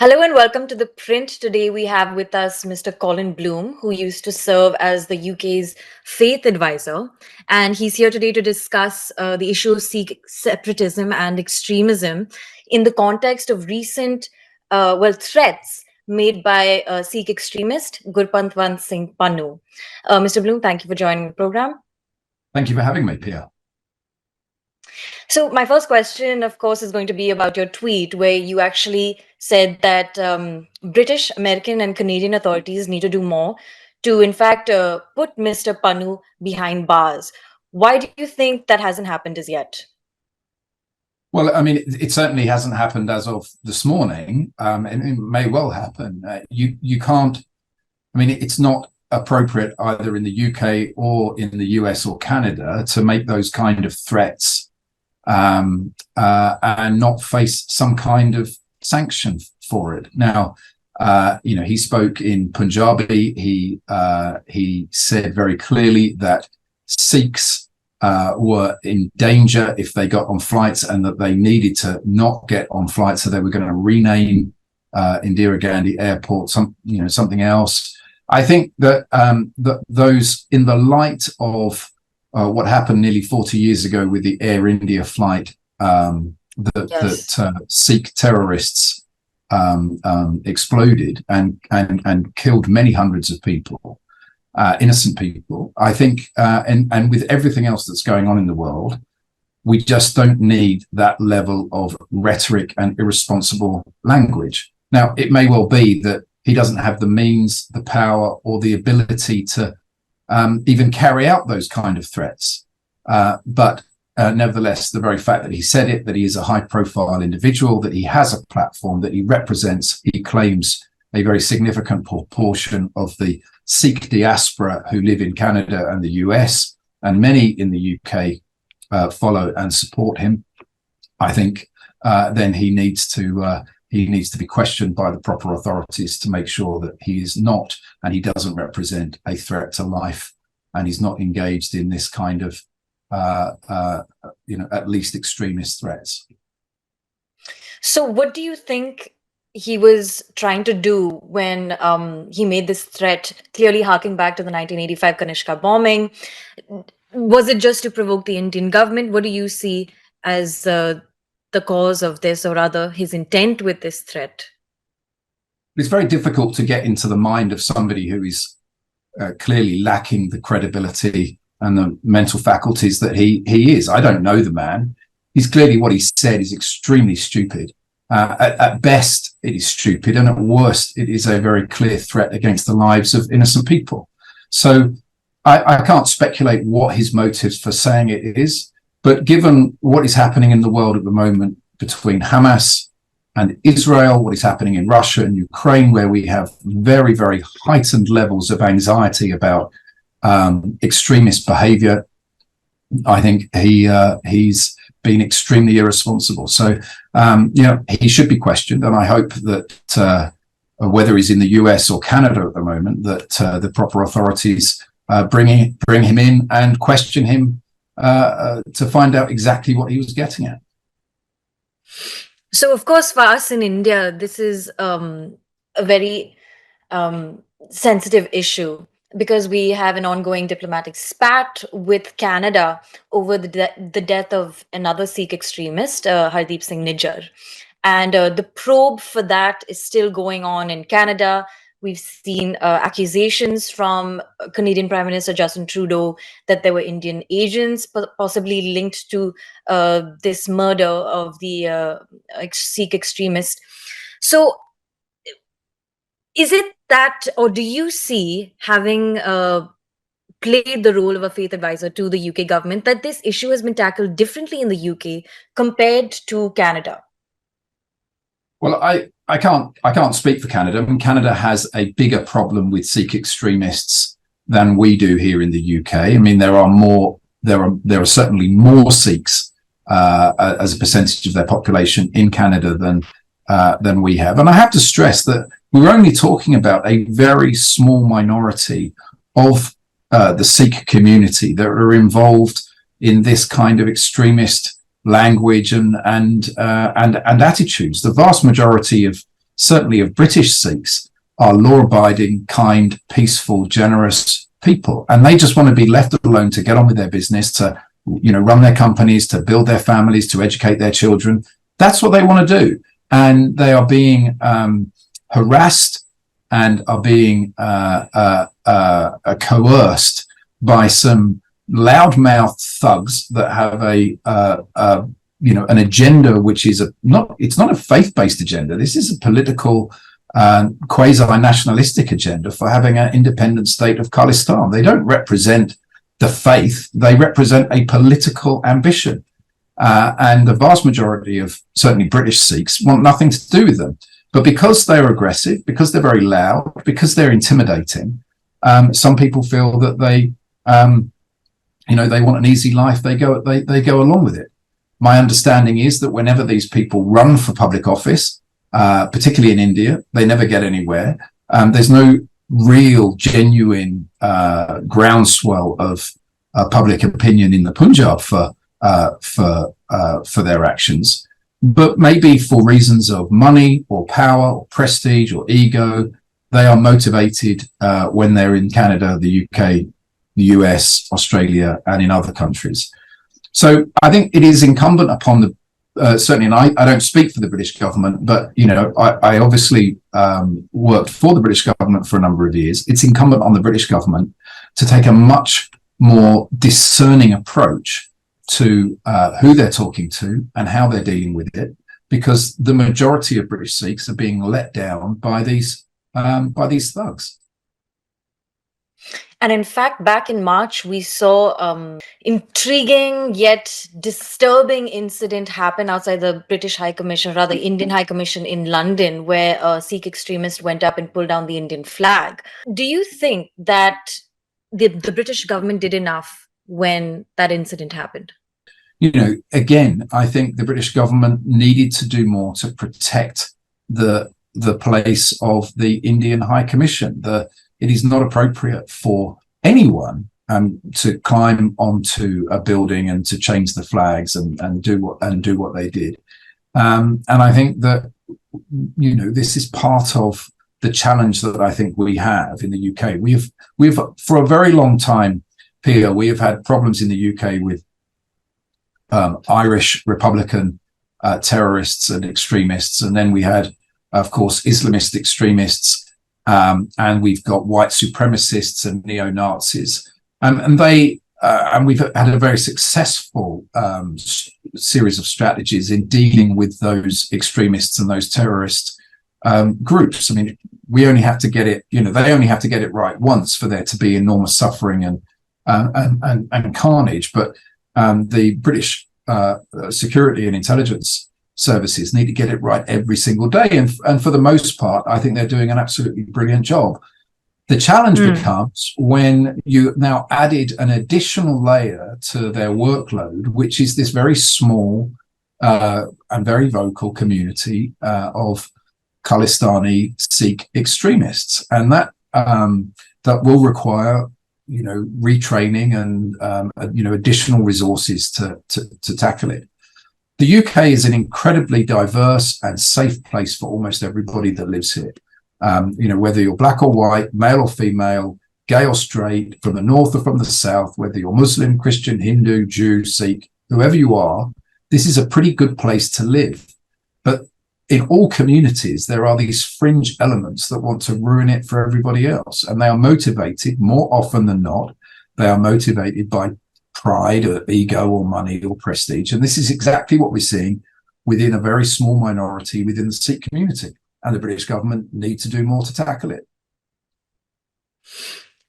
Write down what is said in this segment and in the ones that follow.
Hello and welcome to The Print. Today we have with us Mr. Colin Bloom, who used to serve as the UK's faith advisor. And he's here today to discuss the issue of Sikh separatism and extremism in the context of recent, threats made by Sikh extremist Gurwatpant Singh Pannu. Mr. Bloom, thank you for joining the program. Thank you for having me, Pia. So my first question, of course, is going to be about your tweet where you actually said that British, American, and Canadian authorities need to do more to, in fact, put Mr. Pannu behind bars. Why do you think that hasn't happened as yet? Well, I mean, it certainly hasn't happened as of this morning, and it may well happen. You can't. I mean, it's not appropriate either in the UK or in the US or Canada to make those kind of threats and not face some kind of sanction for it. Now, he spoke in Punjabi. He said very clearly that Sikhs were in danger if they got on flights, and that they needed to not get on flights. So they were going to rename Indira Gandhi Airport something else. I think that those, in the light of what happened nearly 40 years ago with the Air India flight that Sikh terrorists exploded and killed many hundreds of people, innocent people. I think, and with everything else that's going on in the world, we just don't need that level of rhetoric and irresponsible language. Now, it may well be that he doesn't have the means, the power, or the ability to even carry out those kind of threats. But nevertheless, the very fact that he said it, that he is a high-profile individual, that he has a platform, that he represents, he claims a very significant proportion of the Sikh diaspora who live in Canada and the US, and many in the UK follow and support him. I think then he needs to be questioned by the proper authorities to make sure that he is not, and he doesn't represent, a threat to life, and he's not engaged in this kind of, at least extremist threats. So what do you think he was trying to do when he made this threat, clearly harking back to the 1985 Kanishka bombing? Was it just to provoke the Indian government? What do you see as the cause of this, or rather his intent with this threat? It's very difficult to get into the mind of somebody who is clearly lacking the credibility and the mental faculties that he is. I don't know the man. He's clearly, what he said is extremely stupid. At best, it is stupid, and at worst, it is a very clear threat against the lives of innocent people. So I can't speculate what his motives for saying it is. But given what is happening in the world at the moment between Hamas and Israel, what is happening in Russia and Ukraine, where we have very, very heightened levels of anxiety about extremist behavior, I think he's been extremely irresponsible. So, he should be questioned. And I hope that whether he's in the US or Canada at the moment, that the proper authorities bring him in and question him to find out exactly what he was getting at. So, of course, for us in India, this is a very sensitive issue because we have an ongoing diplomatic spat with Canada over the death of another Sikh extremist, Hardeep Singh Nijjar. And the probe for that is still going on in Canada. We've seen accusations from Canadian Prime Minister Justin Trudeau that there were Indian agents possibly linked to this murder of the Sikh extremist. So is it that, or do you see, having played the role of a faith advisor to the UK government, that this issue has been tackled differently in the UK compared to Canada? Well, I can't speak for Canada. I mean, Canada has a bigger problem with Sikh extremists than we do here in the UK. I mean, there are certainly more Sikhs as a percentage of their population in Canada than we have. And I have to stress that we're only talking about a very small minority of the Sikh community that are involved in this kind of extremist language and attitudes. The vast majority of certainly of British Sikhs, are law-abiding, kind, peaceful, generous people, and they just want to be left alone to get on with their business, to run their companies, to build their families, to educate their children. That's what they want to do, and they are being harassed and are being coerced by some loudmouth thugs that have an agenda which is it's not a faith-based agenda. This is a political quasi-nationalistic agenda for having an independent state of Khalistan. They don't represent the faith, they represent a political ambition. And the vast majority of certainly British Sikhs want nothing to do with them. But because they're aggressive, because they're very loud, because they're intimidating, some people feel that they want an easy life. They go along with it. My understanding is that whenever these people run for public office, particularly in India, they never get anywhere. There's no real, genuine groundswell of public opinion in the Punjab for their actions. But maybe for reasons of money or power or prestige or ego, they are motivated when they're in Canada, the UK, the US, Australia, and in other countries. So I think it is incumbent upon certainly, and I don't speak for the British government, but I obviously worked for the British government for a number of years. It's incumbent on the British government to take a much more discerning approach to who they're talking to and how they're dealing with it, because the majority of British Sikhs are being let down by these thugs. And in fact, back in March, we saw intriguing yet disturbing incident happen outside the British High Commission, rather Indian High Commission in London, where a Sikh extremist went up and pulled down the Indian flag. Do you think that the British government did enough when that incident happened? Again, I think the British government needed to do more to protect the place of the Indian High Commission. It is not appropriate for anyone to climb onto a building and to change the flags and do what they did. And I think that this is part of the challenge that I think we have in the UK. We've for a very long time, Pia, we have had problems in the UK with Irish Republican terrorists and extremists, and then we had, of course, Islamist extremists. And we've got white supremacists and neo-Nazis, and we've had a very successful series of strategies in dealing with those extremists and those terrorist groups. I mean, we only have to get it, they only have to get it right once for there to be enormous suffering and carnage. But the British security and intelligence services need to get it right every single day, and for the most part I think they're doing an absolutely brilliant job. The challenge becomes when you now added an additional layer to their workload, which is this very small and very vocal community of Khalistani Sikh extremists, and that will require retraining and additional resources to tackle it. The UK is an incredibly diverse and safe place for almost everybody that lives here. Whether you're black or white, male or female, gay or straight, from the north or from the south, whether you're Muslim, Christian, Hindu, Jew, Sikh, whoever you are, this is a pretty good place to live. But in all communities, there are these fringe elements that want to ruin it for everybody else. And they are motivated, more often than not, they are motivated by pride or ego or money or prestige. And this is exactly what we're seeing within a very small minority within the Sikh community. And the British government need to do more to tackle it.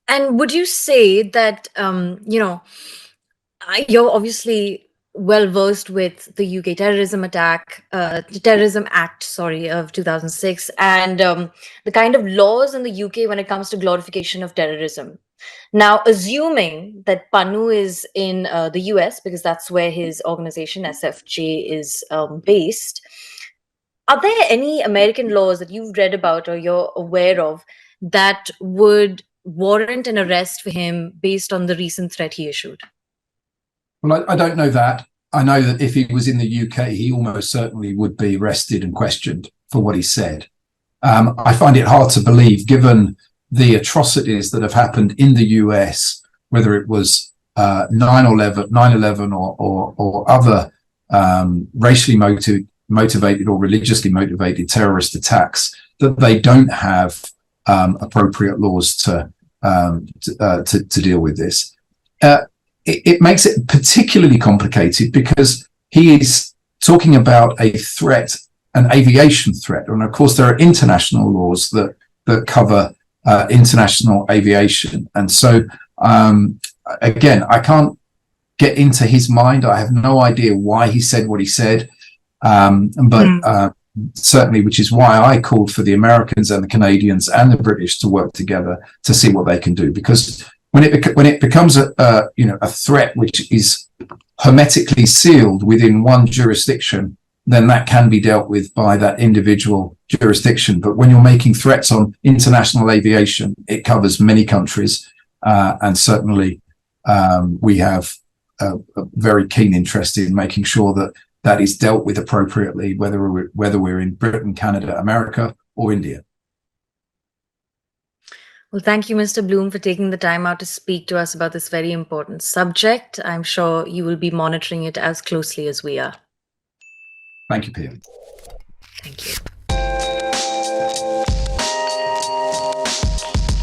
And would you say that, you're obviously well versed with the UK Terrorism Act, of 2006, and the kind of laws in the UK when it comes to glorification of terrorism. Now, assuming that Pannu is in the US, because that's where his organization SFJ is based, are there any American laws that you've read about or you're aware of that would warrant an arrest for him based on the recent threat he issued? Well, I don't know that. I know that if he was in the UK, he almost certainly would be arrested and questioned for what he said. I find it hard to believe, given the atrocities that have happened in the US, whether it was 9/11 or other racially motivated or religiously motivated terrorist attacks, that they don't have appropriate laws to deal with this. It makes it particularly complicated because he is talking about a threat, an aviation threat, and of course there are international laws that cover international aviation, and so again, I can't get into his mind. I have no idea why he said what he said, but certainly, which is why I called for the Americans and the Canadians and the British to work together to see what they can do. Because when it becomes a threat which is hermetically sealed within one jurisdiction, then that can be dealt with by that individual jurisdiction. But when you're making threats on international aviation, it covers many countries, and certainly we have a very keen interest in making sure that that is dealt with appropriately, whether we're in Britain, Canada, America, or India. Well, thank you, Mr. Bloom, for taking the time out to speak to us about this very important subject. I'm sure you will be monitoring it as closely as we are. Thank you, Pia. Thank you.